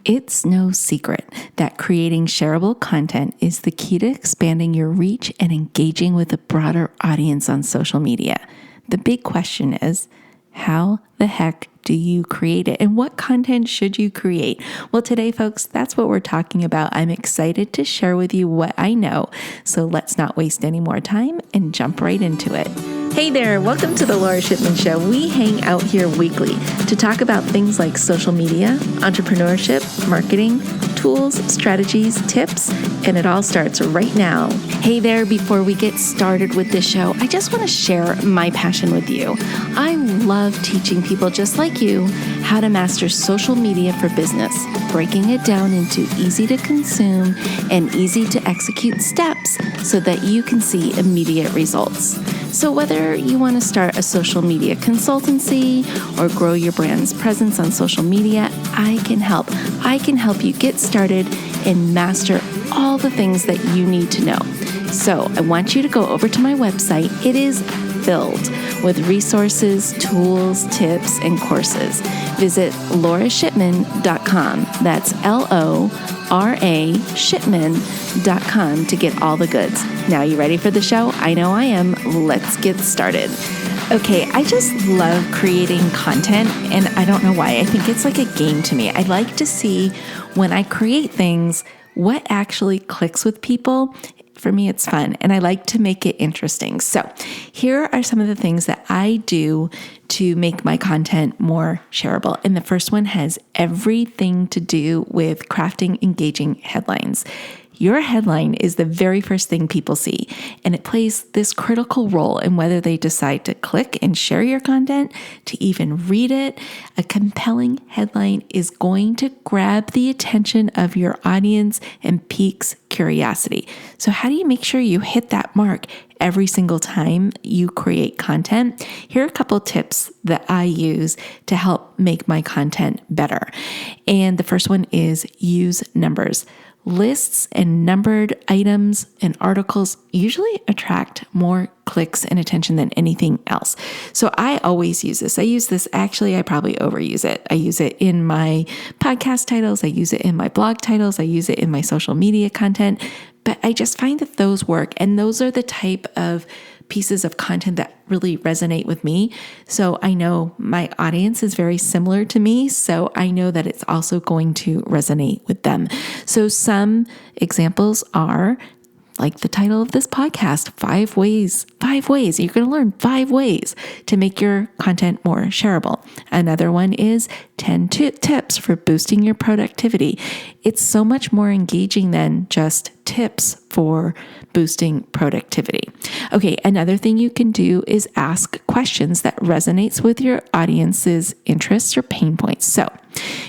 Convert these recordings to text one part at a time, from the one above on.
It's no secret that creating shareable content is the key to expanding your reach and engaging with a broader audience on social media. The big question is, how the heck do you create it? And what content should you create? Well, today, folks, that's what we're talking about. I'm excited to share with you what I know. So let's not waste any more time and jump right into it. Hey there, welcome to the Lora Shipman Show. We hang out here weekly to talk about things like social media, entrepreneurship, marketing, tools, strategies, tips, and it all starts right now. Hey there, before we get started with this show, I just want to share my passion with you. I love teaching people just like you how to master social media for business, breaking it down into easy to consume and easy to execute steps so that you can see immediate results. So whether you want to start a social media consultancy or grow your brand's presence on social media, I can help. I can help you get started and master all the things that you need to know. So I want you to go over to my website. It is filled with resources, tools, tips, and courses. Visit lorashipman.com. That's LORA Shipman.com to get all the goods. Now, you ready for the show? I know I am. Let's get started. Okay, I just love creating content, and I don't know why. I think it's like a game to me. I like to see when I create things, what actually clicks with people. For me, it's fun, and I like to make it interesting. So here are some of the things that I do to make my content more shareable. And the first one has everything to do with crafting engaging headlines. Your headline is the very first thing people see, and it plays this critical role in whether they decide to click and share your content, to even read it. A compelling headline is going to grab the attention of your audience and piques curiosity. So how do you make sure you hit that mark every single time you create content? Here are a couple tips that I use to help make my content better. And the first one is use numbers. Lists and numbered items and articles usually attract more clicks and attention than anything else. So I always use this. I probably overuse it. I use it in my podcast titles. I use it in my blog titles. I use it in my social media content. But I just find that those work. And those are the type of pieces of content that really resonate with me. So I know my audience is very similar to me. So I know that it's also going to resonate with them. So some examples are like the title of this podcast, 5 ways. You're going to learn 5 ways to make your content more shareable. Another one is 10 tips for boosting your productivity. It's so much more engaging than just tips for boosting productivity. Okay, another thing you can do is ask questions that resonates with your audience's interests or pain points. So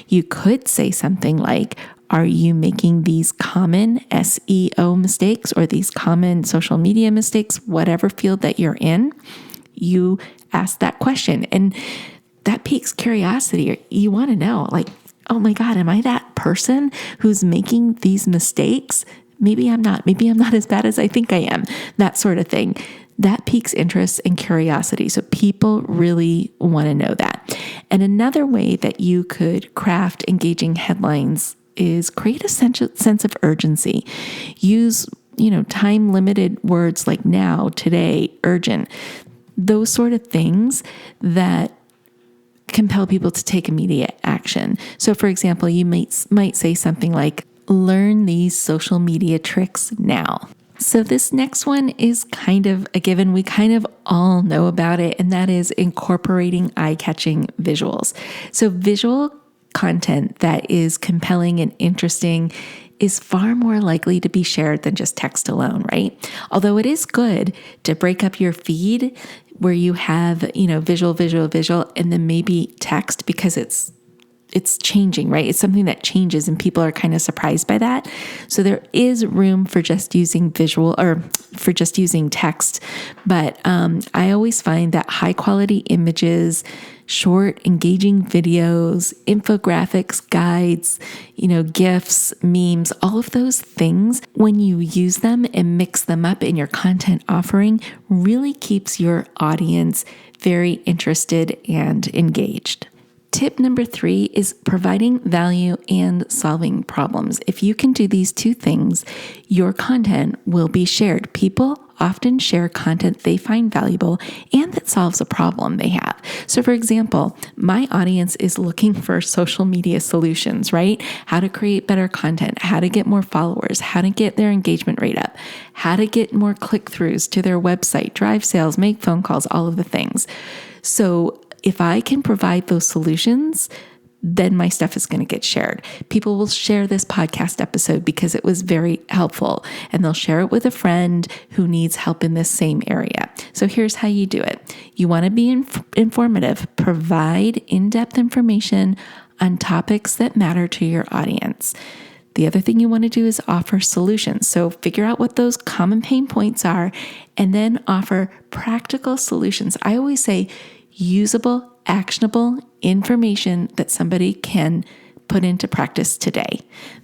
you could say something like, are you making these common SEO mistakes or these common social media mistakes, whatever field that you're in? You ask that question and that piques curiosity. You want to know, like, oh my God, am I that person who's making these mistakes? Maybe I'm not. Maybe I'm not as bad as I think I am. That sort of thing. That piques interest and curiosity. So people really want to know that. And another way that you could craft engaging headlines is create a sense of urgency. Use, time-limited words like now, today, urgent, those sort of things that compel people to take immediate action. So for example, you might say something like, learn these social media tricks now. So this next one is kind of a given. We kind of all know about it, and that is incorporating eye-catching visuals. So visual content that is compelling and interesting is far more likely to be shared than just text alone, right? Although it is good to break up your feed where you have, visual, and then maybe text because it's changing, right? It's something that changes and people are kind of surprised by that. So there is room for just using visual or for just using text. But I always find that high quality images, short, engaging videos, infographics, guides, GIFs, memes, all of those things, when you use them and mix them up in your content offering, really keeps your audience very interested and engaged. Tip number 3 is providing value and solving problems. If you can do these two things, your content will be shared. People often share content they find valuable and that solves a problem they have. So for example, my audience is looking for social media solutions, right? How to create better content, how to get more followers, how to get their engagement rate up, how to get more click-throughs to their website, drive sales, make phone calls, all of the things. So if I can provide those solutions, then my stuff is going to get shared. People will share this podcast episode because it was very helpful, and they'll share it with a friend who needs help in this same area. So here's how you do it. You want to be informative, provide in-depth information on topics that matter to your audience. The other thing you want to do is offer solutions. So figure out what those common pain points are and then offer practical solutions. I always say usable, actionable information that somebody can put into practice today.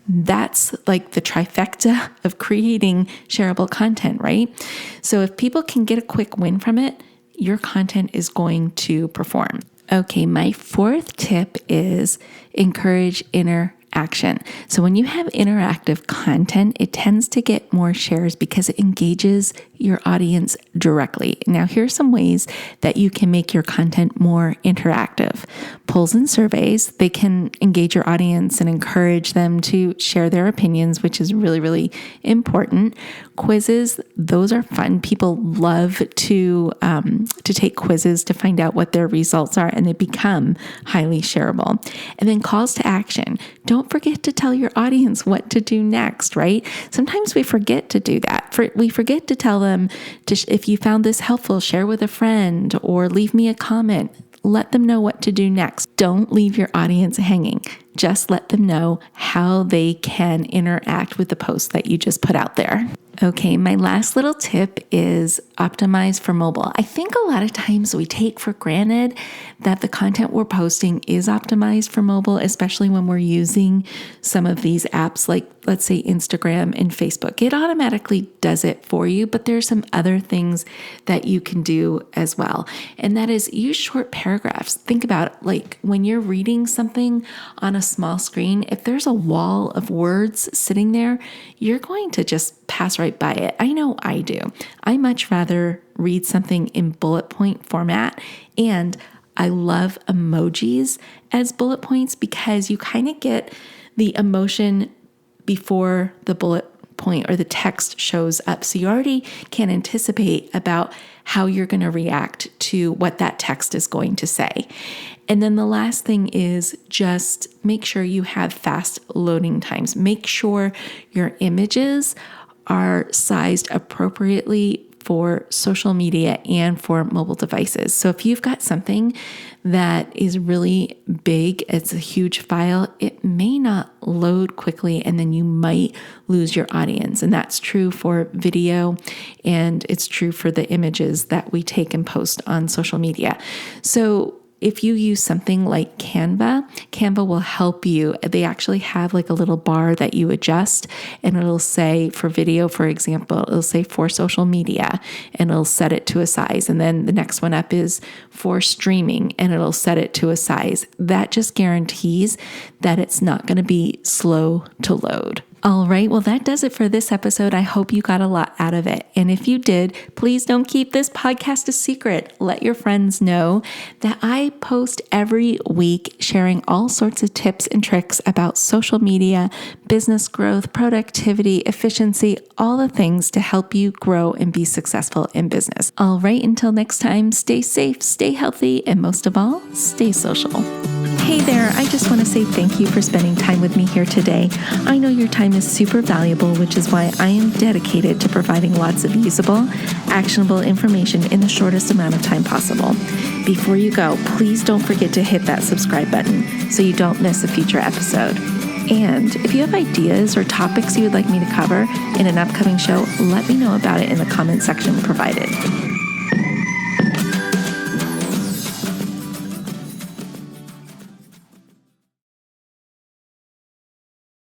That's like the trifecta of creating shareable content, right? So if people can get a quick win from it, your content is going to perform. Okay, my 4th tip is encourage interaction. So when you have interactive content, it tends to get more shares because it engages your audience directly. Now, here's some ways that you can make your content more interactive. Polls and surveys, they can engage your audience and encourage them to share their opinions, which is really, really important. Quizzes, those are fun. People love to take quizzes to find out what their results are, and they become highly shareable. And then calls to action. Don't forget to tell your audience what to do next, right? Sometimes we forget to do that. We forget to tell them, if you found this helpful, share with a friend or leave me a comment. Let them know what to do next. Don't leave your audience hanging. Just let them know how they can interact with the post that you just put out there. Okay, my last little tip is optimize for mobile. I think a lot of times we take for granted that the content we're posting is optimized for mobile, especially when we're using some of these apps like, let's say, Instagram and Facebook. It automatically does it for you, but there's some other things that you can do as well. And that is use short paragraphs. Think about it, like when you're reading something on a small screen, if there's a wall of words sitting there, you're going to just pass right by it. I know I do. I much rather read something in bullet point format, and I love emojis as bullet points because you kind of get the emotion before the bullet point or the text shows up. So you already can anticipate about how you're going to react to what that text is going to say. And then the last thing is just make sure you have fast loading times. Make sure your images are sized appropriately for social media and for mobile devices. So if you've got something that is really big, it's a huge file, it may not load quickly and then you might lose your audience. And that's true for video and it's true for the images that we take and post on social media. So if you use something like Canva will help you. They actually have like a little bar that you adjust and it'll say for video, for example, it'll say for social media and it'll set it to a size. And then the next one up is for streaming and it'll set it to a size. That just guarantees that it's not going to be slow to load. All right, well, that does it for this episode. I hope you got a lot out of it. And if you did, please don't keep this podcast a secret. Let your friends know that I post every week sharing all sorts of tips and tricks about social media, business growth, productivity, efficiency, all the things to help you grow and be successful in business. All right, until next time, stay safe, stay healthy, and most of all, stay social. Hey there, I just want to say thank you for spending time with me here today. I know your time is super valuable, which is why I am dedicated to providing lots of usable, actionable information in the shortest amount of time possible. Before you go, please don't forget to hit that subscribe button so you don't miss a future episode. And if you have ideas or topics you would like me to cover in an upcoming show, let me know about it in the comment section provided.